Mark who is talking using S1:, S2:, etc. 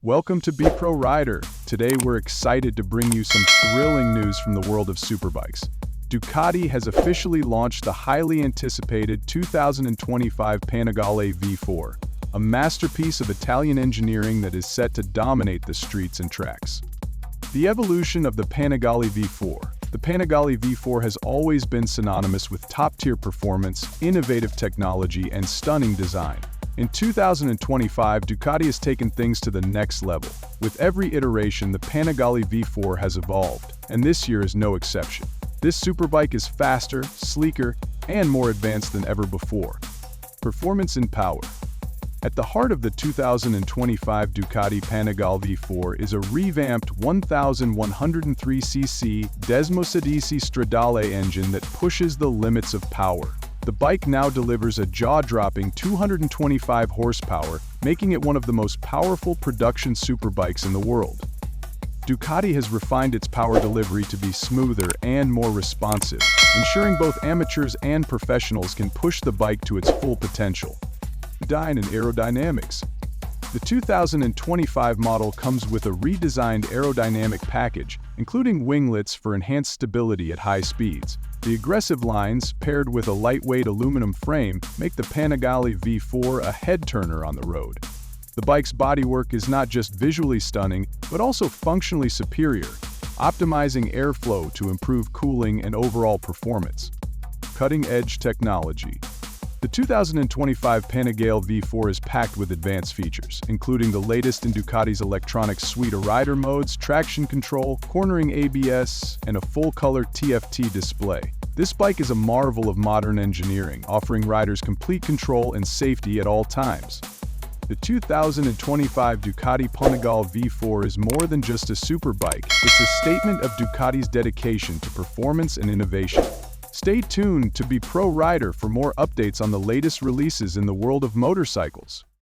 S1: Welcome to Be Pro Rider. Today we're excited to bring you some thrilling news from the world of superbikes. Ducati has officially launched the highly anticipated 2025 Panigale V4, a masterpiece of Italian engineering that is set to dominate the streets and tracks. The evolution of the Panigale V4. The Panigale V4 has always been synonymous with top-tier performance, innovative technology, and stunning design. In 2025, Ducati has taken things to the next level. With every iteration, the Panigale V4 has evolved, and this year is no exception. This superbike is faster, sleeker, and more advanced than ever before. Performance and power. At the heart of the 2025 Ducati Panigale V4 is a revamped 1,103cc Desmosedici Stradale engine that pushes the limits of power. The bike now delivers a jaw-dropping 225 horsepower, making it one of the most powerful production superbikes in the world. Ducati has refined its power delivery to be smoother and more responsive, ensuring both amateurs and professionals can push the bike to its full potential. Design and aerodynamics. The 2025 model comes with a redesigned aerodynamic package, including winglets for enhanced stability at high speeds. The aggressive lines, paired with a lightweight aluminum frame, make the Panigale V4 a head-turner on the road. The bike's bodywork is not just visually stunning, but also functionally superior, optimizing airflow to improve cooling and overall performance. Cutting-edge technology. The 2025 Panigale V4 is packed with advanced features, including the latest in Ducati's electronic suite of rider modes, traction control, cornering ABS, and a full-color TFT display. This bike is a marvel of modern engineering, offering riders complete control and safety at all times. The 2025 Ducati Panigale V4 is more than just a superbike, it's a statement of Ducati's dedication to performance and innovation. Stay tuned to Be Pro Rider for more updates on the latest releases in the world of motorcycles.